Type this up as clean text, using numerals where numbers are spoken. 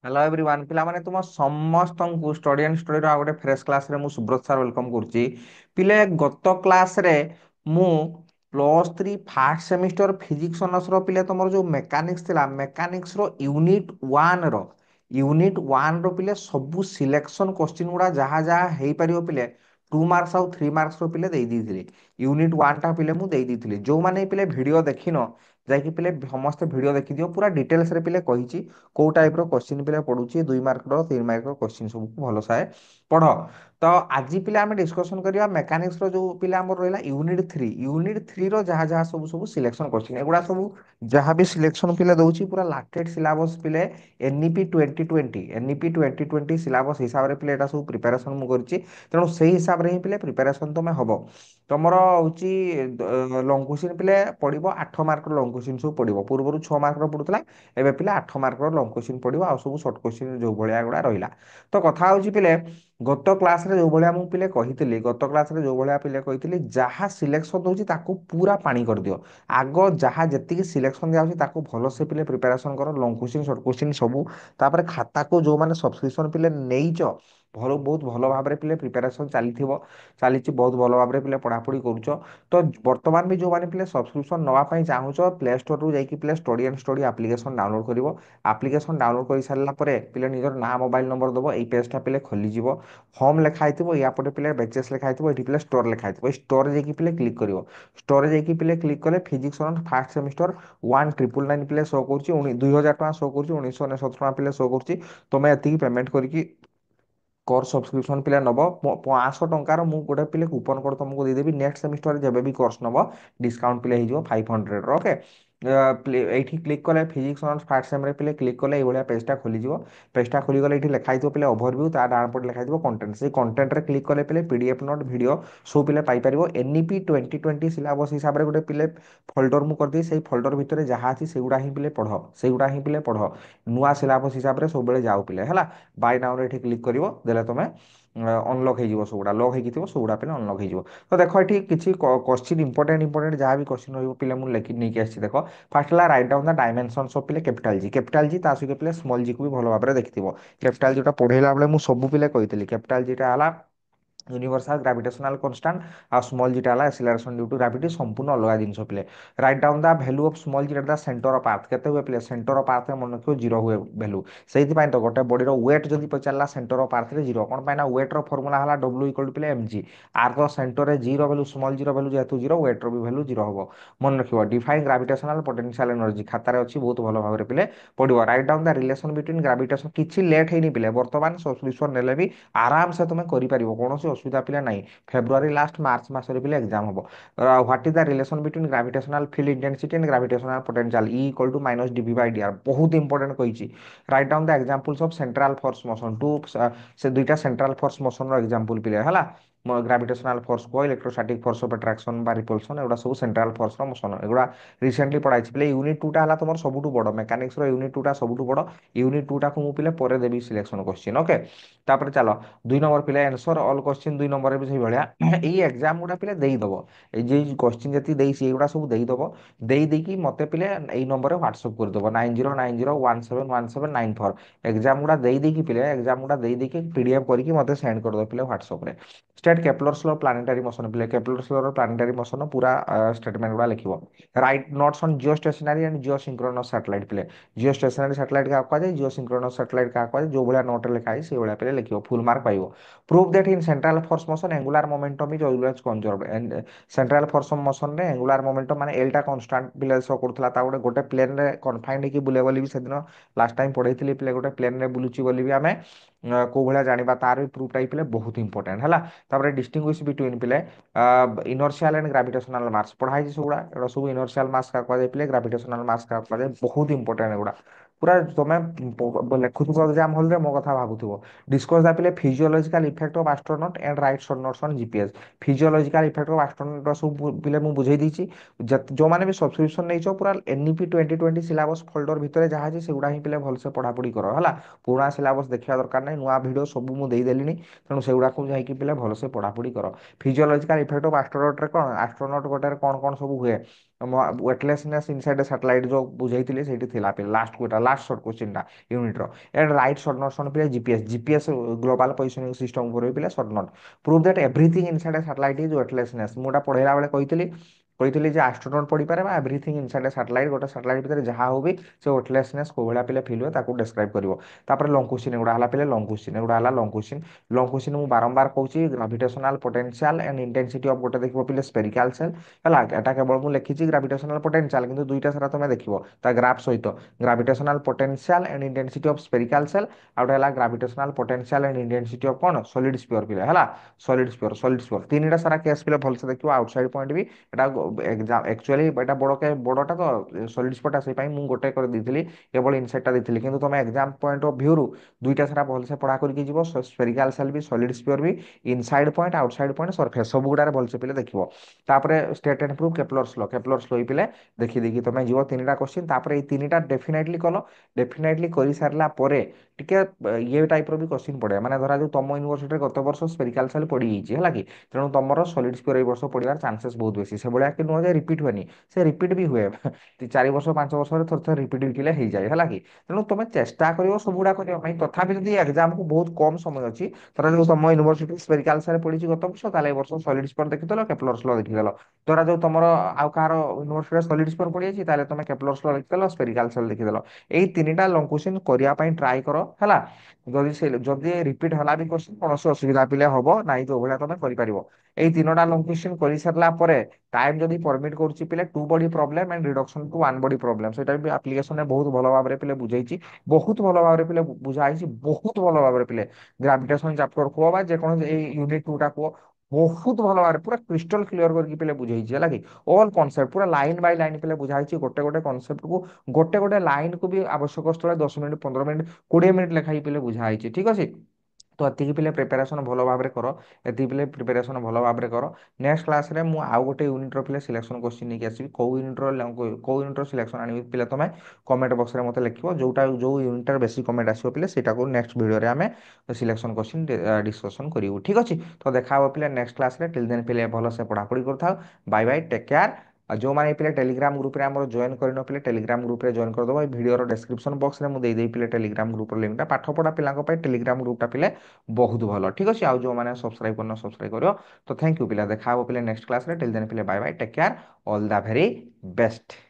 hello everyone पिला माने तुम समस्त को स्टडी एंड स्टडी रो आ गोटे फ्रेश क्लास रे मु सुब्रत सर वेलकम करछि पिले गत क्लास रे मु +3 फर्स्ट सेमिस्टर फिजिक्स ऑनर्स रो पिले तमरो जो मेकानिक्स थिला मेकानिक्स रो यूनिट 1 रो पिले सब सिलेक्शन क्वेश्चन गुडा जहा जहा हेई परियो पिले 2 मार्क्स आउ 3 मार्क्स रो पिले देई दीथिले यूनिट 1 टा पिले मु देई दीथिले जो माने पिले वीडियो देखिनो जाकि पिले समस्त वीडियो देखि दियो पूरा डिटेल्स रे पिले कहिछि କୋଉ ଟାଇପ ର କ୍ୱେଶ୍ଚିନ୍ ପିଲା ପଡୁଛି 2 ମାର୍କର 3 ମାର୍କର କ୍ୱେଶ୍ଚିନ୍ ସବୁ ଭଲ ସାଏ ପଢ ତ ଆଜି ପିଲା ଆମେ ଡିସ୍କସନ କରିବା ମେକାନିକ୍ସ ର ଯୋଉ ପିଲା ଆମର ରହିଲା ୟୁନିଟ 3 ର ଯାହା ଯାହା ସବୁ ସବୁ ସିଲେକ୍ସନ କ୍ୱେଶ୍ଚିନ୍ ଏଗୁଡା ସବୁ ଯାହା ବି ସିଲେକ୍ସନ ପିଲା ଦଉଛି ପୁରା ଲାଟେଡ୍ ସିଲାବସ ପିଲେ ଏନ୍ଇପି 2020 ସିଲାବସ ହିସାବରେ ପିଲା ଏଟା ସବୁ ପ୍ରିପାରେସନ ମୁଁ କରିଛି ତେଣୁ ସେଇ ହିସାବରେ ହିଁ ପିଲେ ପ୍ରିପାରେସନ ତମେ ହବ ତମର ହଉଛି ଲଙ୍ଗ କ୍ୱେଶ୍ଚିନ୍ ପିଲେ ପଡିବ 8 ମାର୍କର ଲଙ୍ଗ କ୍ୱେଶ୍ଚିନ୍ ସବୁ ପଡିବ ପୂର୍ବରୁ 6 ମାର୍କର ପଡୁଥିଲା ଏବେ ପିଲା 8 ମାର୍କର ଲଙ୍ଗ କ୍ୱେଶ୍ଚିନ୍ ପଡିବ ଆଉ ସବୁ ସର୍ଟ କ୍ୱେଶ୍ଚିନ୍ ଯୋଉ ଭଳିଆ ଗୁଡା ରହିଲା ତ କଥା ହଉଛି ପିଲେ ଗତ କ୍ଲାସରେ ଯୋଉ ଭଳିଆ ମୁଁ ପିଲେ କହିଥିଲି ଗତ କ୍ଲାସରେ ଯୋଉ ଭଳିଆ ପିଲେ କହିଥିଲି ଯାହା ସିଲେକ୍ସନ ଦଉଛି ତାକୁ ପୁରା ପାଣି କରିଦିଅ ଆଗ ଯାହା ଯେତିକି ସିଲେକ୍ସନ ଦିଆହଉଛି ତାକୁ ଭଲସେ ପିଲେ ପ୍ରିପାରେସନ କର ଲଙ୍ଗ କ୍ୱେଶ୍ଚିନ୍ ସର୍ଟ କ୍ୱେଶ୍ଚିନ୍ ସବୁ ତାପରେ ଖାତାକୁ ଯୋଉମାନେ ସବସ୍କ୍ରିପସନ ପିଲେ ନେଇଛ ବହୁତ ଭଲ ଭାବରେ ପିଲେ ପ୍ରିପାରେସନ ଚାଲିଛି ବହୁତ ଭଲ ଭାବରେ ପିଲେ ପଢାପଢି କରୁଛ ତ ବର୍ତ୍ତମାନ ବି ଯୋଉମାନେ ପିଲେ ସବସ୍କ୍ରିପସନ ନେବା ପାଇଁ ଚାହୁଁଛ ପ୍ଲେ ଷ୍ଟୋରରୁ ଯାଇକି ପିଲେ study and study application download କରିବ ଆପ୍ଲିକେସନ ଡାଉନଲୋଡ କରି ସାରିଲା ପରେ ପିଲେ ନିଜର ନାଁ ମୋବାଇଲ ନମ୍ବର ଦବ ଏଇ ପେଜଟା ପିଲେ ଖୋଲିଯିବ ହୋମ ଲେଖା ହେଇଥିବ ୟା ପଟେ ପିଲେ ବେଚେସ୍ ଲେଖା ହେଇଥିବ ଏଠି ପିଲେ ଷ୍ଟୋର ଲେଖା ହେଇଥିବ ଏଇ ଷ୍ଟୋରରେ ଯାଇକି ପିଲେ କ୍ଲିକ୍ କରିବ ଷ୍ଟୋରରେ ଯାଇକି ପିଲେ କ୍ଲିକ୍ କଲେ ଫିଜିକ୍ସ ଅନ ଫାର୍ଷ୍ଟ ସେମିଷ୍ଟର 1999 ପିଲେ ଶୋ କରୁଛି 2000 ଟଙ୍କା ଶୋ କରୁଛି 1999 ଟଙ୍କା ପିଲେ ଶୋ କରୁଛି ତମେ ଏତିକି ପେମେଣ୍ଟ କରିକି କୋର୍ସ ସବସ୍କ୍ରିପସନ ପିଲା ନବ 500 ଟଙ୍କାର ମୁଁ ଗୋଟେ ପିଲେ କୁପନ କୋଡ ତମକୁ ଦେଇଦେବି ନେକ୍ସଟ ସେମିଷ୍ଟରରେ ଯେବେ ବି କୋର୍ସ ନବ ଡିସକାଉଣ୍ଟ ପିଲେ ହେଇଯିବ 500 ଓକେ ଏଇଠି କ୍ଲିକ୍ କଲେ ଫିଜିକ୍ସ ଅନର୍ସ ଫାର୍ଷ୍ଟ ସେମ୍ରେ ପିଲେ କ୍ଲିକ୍ କଲେ ଏଇଭଳିଆ ପେଜଟା ଖୋଲିଯିବ ପେଜଟା ଖୋଲିଗଲେ ଏଠି ଲେଖା ହେଇଥିବ ପିଲେ ଓଭରଭ୍ୟୁ ତା ଡାହାଣ ପଟେ ଲେଖା ହେଇଥିବ କଣ୍ଟେଣ୍ଟ ସେଇ କଣ୍ଟେଣ୍ଟରେ କ୍ଲିକ୍ କଲେ ପିଲେ ପିଡିଏଫ୍ ନୋଟ୍ ଭିଡ଼ିଓ ସବୁ ପିଲେ ପାଇପାରିବ ଏନ୍ଇପି 2020 ସିଲାବସ ହିସାବରେ ଗୋଟେ ପିଲେ ଫୋଲ୍ଡର ମୁଁ କରିଦେଇ ସେଇ ଫୋଲ୍ଡର ଭିତରେ ଯାହା ଅଛି ସେଗୁଡ଼ା ହିଁ ପିଲେ ପଢ଼ ସେଗୁଡ଼ା ହିଁ ପିଲେ ପଢ଼ ନୂଆ ସିଲାବସ ହିସାବରେ ସବୁବେଳେ ଯାଉ ପିଲେ ହେଲା ବାଇ ନାଉରେ ଏଠି କ୍ଲିକ୍ କରିବ ଦେଲେ ତମେ ଅନଲକ୍ ହେଇଯିବ ସବୁଗୁଡ଼ା ଲକ୍ ହେଇକି ଥିବ ସବୁଗୁଡ଼ା ପିଲେ ଅନଲକ୍ ହେଇଯିବ ତ ଦେଖ ଏଠି କିଛି କ୍ୱେଶ୍ଚିନ୍ ଇମ୍ପୋର୍ଟାଣ୍ଟ ଯାହା ବି କ୍ୱେଶ୍ଚିନ୍ ରହିବ ପିଲେ ମୁଁ ନେଇକି ଆସିଛି ଦେଖ ଫାର୍ଷ୍ଟ ହେଲା ରାଇଟ୍ ଡାଉନ୍ ଦ ଡାଇମେନସନ୍ସ ଅଫ୍ ପିଲେ କ୍ୟାପିଟାଲ ଜି ତା ସହିତ ପିଲେ ସ୍ମଲ୍ ଜି କୁ ବି ଭଲ ଭାବରେ ଦେଖିଥିବ କ୍ୟାପିଟାଲ ଜିଟା ପଢେଇଲା ବେଳେ ମୁଁ ସବୁ ପିଲେ କହିଥିଲି କ୍ୟାପିଟାଲ ଜିଟା ହେଲା ୟୁନିଭର୍ସାଲ ଗ୍ରାଭିଟେସନାଲ କନଷ୍ଟାଣ୍ଟ ଆଉ ସ୍ମଲ୍ ଜିଟା ହେଲା ଏସିଲାରେସନ ଡ୍ୟୁ ଟୁ ଗ୍ରାଭିଟି ସମ୍ପୂର୍ଣ୍ଣ ଅଲଗା ଜିନିଷ ପିଲେ right down the value of small ଜିଟା the centre of earth କେତେ ହୁଏ ପିଲେ ସେଣ୍ଟର ଅଫ ଆର୍ଥ ମନେ ରଖିବ 0 ହୁଏ ଭ୍ୟାଲୁ ସେଇଥିପାଇଁ ତ ଗୋଟେ ବଡିର ୱେଟ୍ ଯଦି ପଚାରିଲା ସେଣ୍ଟର ଅଫ ଆର୍ଥରେ 0 କ'ଣ ପାଇଁ ନା ୱେଟ୍ର ଫର୍ମୁଲା ହେଲା W ଇକ୍ୱାଲ୍ ଟୁ ପିଲେ mg ଆର୍ଥ ସେଣ୍ଟରରେ ଜିର ଭ୍ୟାଲୁ ସ୍ମଲ୍ ଜିର ଭ୍ୟାଲୁ ଯେହେତୁ 0 ୱେଟ୍ର ବି ଭ୍ୟାଲୁ 0 ହବ ମନେ ରଖିବ ଡିଫାଇନ୍ ଗ୍ରାଭିଟେସନାଲ ପୋଟେନସିଆଲ ଏନର୍ଜି ଖାତାରେ ଅଛି ବହୁତ ଭଲ ଭାବରେ ପିଲେ ପଢିବ ରାଇଟ୍ ଡାଉନ୍ ଦ ରିଲେସନ ବିଟୱିନ୍ ଗ୍ରାଭିଟେସନ କିଛି ଲେଟ୍ ହେଇନି ପିଲେ ବର୍ତ୍ତମାନ ସବସ୍କ୍ରିପସନ ନେଲେ ବି ଆରାମସେ ତମେ କରିପାରିବ କୌଣସି ଅସୁବିଧା ପିଲା ନାହିଁ ଫେବୃଆରୀ ଲାଷ୍ଟ ମାର୍ଚ୍ଚ ମାସରେ ପିଲେ ଏକ୍ଜାମ ହବ what is the relation between gravitational field intensity and gravitational potential E equal to minus dV by dR ବହୁତ ଇମ୍ପୋର୍ଟାଣ୍ଟ କହିଛି write down the examples of central force motion to say ଦୁଇଟା central force ମୋସନର example ପିଲେ ହେଲା gravitational force କୁହ ଇଲେକ୍ଟ୍ରୋସ୍ଟାଟିକ force of attraction ବା ରିପଲସନ ଏଗୁଡ଼ା ସବୁ central ଫୋର୍ସର motion ଏଗୁଡ଼ା ରିସେଣ୍ଟଲି ପଢାଇଛି ପିଲେ ୟୁନିଟ 2 ଟା ହେଲା ତମର ସବୁଠୁ ବଡ ମେକାନିକ୍ସର ୟୁନିଟ 2 ଟା ସବୁଠୁ ବଡ ୟୁନିଟ 2 ଟାକୁ ମୁଁ ପିଲେ ପରେ ଦେବି ସିଲେକ୍ସନ କ୍ୱେଶ୍ଚିନ୍ ଓକେ ତାପରେ ଚାଲ 2 ନମ୍ବର ପିଲେ ଆନ୍ସର ଅଲ୍ କ୍ୱେଶ୍ଚିନ୍ 2 ନମ୍ବରରେ ବି ସେଇଭଳିଆ ଏଇ ଏକ୍ଜାମ ଗୁଡ଼ା ପିଲେ ଦେଇଦବ ଏଇ ଯେ କ୍ୱେଶ୍ଚିନ୍ ଯେତିକି ଦେଇଛି ଏଇଗୁଡ଼ା ସବୁ ଦେଇଦବ ଦେଇକି ମତେ ପିଲେ ଏଇ ନମ୍ବରରେ ହ୍ୱାଟ୍ସଅପ୍ କରିଦବ 9090171794 ଏକ୍ଜାମ ଗୁଡ଼ା ଦେଇକି ପିଲେ ଏକ୍ଜାମ ଗୁଡ଼ା ଦେଇକି ପିଡିଏଫ୍ କରିକି ମତେ ସେଣ୍ଡ କରିଦବ ପିଲେ ହ୍ୱାଟ୍ସଅପ୍ରେ state Kepler's law planetary motion पिले केपलर्स लॉ प्लानिटरी मोशन पूरा स्टेटमेंट गुड़ा लिखिबो write notes on geostationary and geosynchronous satellite पिले जियो स्टेशनरी सैटेलाइट का कहै जियो सिंक्रोनस सैटेलाइट का कहै जो भलिया नोट लिखा है से भलिया पिले लिखिबो फुल मार्क पाइबो prove that in central force motion angular momentum is always conserved and central force motion रे एंगुलर मोमेंटम माने एल टा कांस्टेंट पिले शो करथला ता गोटे प्लेन रे कन्फाइंड की बुले बोली भी सेदिन लास्ट टाइम पढ़ेइथिली पिले गोटे प्लेन रे बुलुची बोली भी आमे को भलिया जानिबा तार भी प्रूफ टाइप पिले बहुत इंपोर्टेंट हला तापर डिस्टिंग्विश बिटवीन पिले इनर्शियल एंड ग्रेविटेशनल मास पढ़ाई सबुड़ा एटा सब इनर्शियल मास का कहै पिले ग्रेविटेशनल मास का कहै बहुत इंपोर्टेंट एगुड़ा पूरा तुम लेखुव एग्जाम हॉल रे मो कथा भाबुथिबो डिस्कस द पिले physiological effect of astronaut and right notes on GPS physiological effect of astronaut सब पिले मु बुझेई दीची जो माने भी सब्सक्रिप्शन नहीं पूरा एनईपी 2020 सिलेबस फोल्डर भितर जहाँ अच्छी सेगुड़ा ही पिले भलसे पढ़ापढ़ी कर है पुराना सिलेबस देखा दरकार नहीं नुआ भिड सब मुझे देदेली तेणु सेगुड़ा जाकि पिले भलसे पढ़ापढ़ी कर फिजियोलॉजिकल इफेक्ट ऑफ एस्ट्रोनॉट रे कौन एस्ट्रोनॉट गोटे कौन कौन सब हुए ୱେଟଲେସନେସ୍ ଇନସାଇଡ୍ ସାଟେଲାଇଟ୍ जो बुझेଇଥିଲି ସେଇଠି ଥିଲା ପିଲା ଲାଷ୍ଟ କୋଟା ଲାଷ୍ଟ ସର୍ଟ क्वेश्चन ଟା यूनिट रो and write short notes on पिले जीपीएस ग्लोबल पोजिशनिंग सिस्टम को पिले short note prove that everything inside a satellite is weightlessness मुटा पढ़ेला बेले କହିଥିଲି ଯେ ଆଷ୍ଟ୍ରୋନଟ୍ ପଢିପାରେ ବା ଏଭ୍ରିଥିଙ୍ଗ ଇନସାଇଡ୍ ସାଟେଲାଇଟ୍ ଗୋଟେ ସାଟେଲାଇଟ୍ ଭିତରେ ଯାହା ହଉ ବି ସେ ୱେଟଲେସନେସ୍ କୋଉ ଭଳିଆ ପିଲେ ଫିଲ୍ ହୁଏ ତାକୁ ଡେସ୍କ୍ରାଇବ୍ କରିବ ତାପରେ ଲଙ୍ଗ କ୍ୱେଶ୍ଚିନ୍ ଏଗୁଡ଼ା ହେଲା ପିଲେ ଲଙ୍ଗ କ୍ୱେଶ୍ଚିନ୍ ଏଗୁଡ଼ା ହେଲା ଲଙ୍ଗ କ୍ୱେଶ୍ଚିନ୍ ମୁଁ ବାରମ୍ବାର କହୁଛି gravitational potential and intensity of ଗୋଟେ ଦେଖିବ ପିଲେ ସ୍ପେରିକାଲ ସେଲ୍ ହେଲା ଏଟା କେବଳ ମୁଁ ଲେଖିଛି ଗ୍ରାଭିଟେସନାଲ ପୋଟେନସିଆଲ କିନ୍ତୁ ଦୁଇଟା ସାରା ତମେ ଦେଖିବ ତା ଗ୍ରାଫ ସହିତ gravitational potential and intensity of spherical shell ଆଉ ଗୋଟେ ହେଲା gravitational potential and intensity of କଣ ସଲିଡ୍ ସ୍ପିୟର ପିଲେ ହେଲା ସଲିଡ୍ ସ୍ପିୟର ତିନିଟା ସାରା କେସ୍ ପିଲେ ଭଲସେ ଦେଖିବ ଆଉଟସାଇଡ୍ ପଏଣ୍ଟ ବି এটা একচুয়ালি এটা বড়টা তো সলিড স্পট আছে পাই ମୁଁ ଗୋଟେ করে ଦେଇଥିଲି କେବଳ ଇନସାଇଡ୍ଟା ଦେଇଥିଲି କିନ୍ତୁ ତମେ ଏକ୍ଜାମ ପଏଣ୍ଟ ଅଫ ଭ୍ୟୁରୁ ଦୁଇଟା ସାରା ଭଲସେ ପଢା କରିକି ଯିବ ସ୍ପେରିକାଲ ସେଲ୍ ବି ସଲିଡ୍ ସ୍ପିୟର ବି inside point outside point surface ସବୁ ଗୁଡାରେ ଭଲସେ ପିଲେ ଦେଖିବ ତାପରେ state and prove Kepler's law ପିଲେ ଦେଖି ଦେଖି ତମେ ଯିବ ତିନିଟା କ୍ୱେଶ୍ଚିନ୍ ତାପରେ ଏଇ ତିନିଟା ଡେଫିନେଟଲି କଲ ଡେଫିନେଟଲି କରିସାରିଲା ପରେ ଟିକେ ଇଏ ଟାଇପ୍ର ବି କ୍ୱେଶ୍ଚିନ୍ ପଡେ ମାନେ ଧରାଯାଉ ତମ ୟୁନିଭର୍ସିଟିରେ ଗତ ବର୍ଷ ସ୍ପେରିକାଲ ସେଲ୍ ପଡିଯାଇଛି ହେଲା କି ତେଣୁ ତମର ସଲିଡ୍ ସ୍ପିୟର ଏଇ ବର୍ଷ ପଡିବାର ଚାନ୍ସେସ୍ ବହୁତ ବେଶୀ ସେଭଳିଆ କି ନୁହଁ ଯେ ରିପିଟ୍ ହୁଏନି ସେ ରିପିଟ୍ ବି ହୁଏ 4 ବର୍ଷ 5 ବର୍ଷରେ ଥରେ ଥରେ ରିପିଟ୍ ବିକିଲେ ହେଇଯାଏ ହେଲା କି ତେଣୁ ତମେ ଚେଷ୍ଟା କରିବ ସବୁଗୁଡା କରିବା ପାଇଁ ତଥାପି ଯଦି ଏକ୍ଜାମକୁ ବହୁତ କମ ସମୟ ଅଛି ଧର ଯୋଉ ତମ ୟୁନିଭର୍ସିଟି ସ୍ପେରିକାଲ ସେଲ୍ ପଡିଛି ଗତ ବର୍ଷ ତାହେଲେ ଏ ବର୍ଷ ସଲିଡ୍ ସ୍ପିୟର ଦେଖିଦେଲ କେପ୍ଲର୍ସ ଲ ଦେଖିଦେଲ ଧରା ଯୋଉ ତମର ଆଉ କାହାର ୟୁନିଭର୍ସିଟିରେ ସଲିଡ୍ ସ୍ପିୟର ପଡିଯାଇଛି ତାହେଲେ ତମେ କେପ୍ଲର୍ସ ଲ ଦେଖିଦେଲ ସ୍ପେରିକାଲ ସେଲ୍ ଦେଖିଦେଲ ଏଇ ତିନିଟା ଲଙ୍ଗ କ୍ୱେଶ୍ଚିନ୍ କରିବା ପାଇଁ ଟ୍ରାଏ କର ହେଲା ଯଦି ରିପିଟ୍ ହେଲା ବି କ୍ୱେଶ୍ଚିନ୍ କୌଣସି ଅସୁବିଧା ପିଲେ ହବ ନାହିଁ ଯୋଉ ଭଳିଆ ତମେ କରିପାରିବ ଏଇ ତିନୋଟା ଲଙ୍ଗ କ୍ୱେଶ୍ଚିନ୍ କରିସାରିଲା ପରେ टाइम जदि परमिट करुच्ची पिले two body problem and reduction to one body problem सेटा भी एप्लीकेशन में बहुत भल भाव पिले बुझाई बहुत भल भाव पिले बुझाई बहुत भल भाव पिले ग्राविटेशन चैप्टर कुह बा जेको यूनिट टू टा कुह बहुत भल भाव पूरा क्रिस्टल क्लियर करके पिले बुझाई है कि ऑल कॉन्सेप्ट पूरा लाइन बाय लाइन पिले बुझाई गोटे गोटे कॉन्सेप्ट को गोटे गोटे लाइन को भी आवश्यक स्थले 10 मिनिट 15 मिनिट 20 मिनिट लेखाई पिले बुझाई ठीक अच्छे तो एतिकी पिले प्रिपेरेसन भल भाव कर एतिकी पिले प्रिपेरेसन भल भाव कर नेक्स्ट क्लास रे मु आउ गोटे यूनिट पिले सिलेक्शन क्वेश्चन नहीं आसबि कौ यूनिट सिलेक्शन आनी पिले तुम कमेंट बॉक्स रे मते लिखिबो जोटा जो यूनिट बेसी कमेंट आसीबो पिले सेटा को नेक्स्ट वीडियो रे हमें सिलेक्शन क्वेश्चन डिस्कशन करिवु ठीक अछि तो देखा हो पिले नेक्स्ट क्लास रे टिल देन पिले भल से पढ़ा पढ़ी करथाउ बाय बाय टेक केयर और जो मैंने पिले टेलीग्राम ग्रुप रे हमर जॉइन करनो पिले टेलीग्राम ग्रुप रे जॉइन कर दबो वीडियो रो डिस्क्रिप्शन बॉक्स रे मु दे देई पिले टेलीग्राम ग्रुप रो लिंक टा पाठ पढ़ा पिला को पाई टेलीग्राम ग्रुप टा पिले बहुत भलो ठीक अछि आ जो मैंने सब्सक्राइब करनो सब्सक्राइब करियो तो थैंक यू पिला देखा हो पिले नेक्स्ट क्लास रे टिल देन पिले bye bye take care all the very best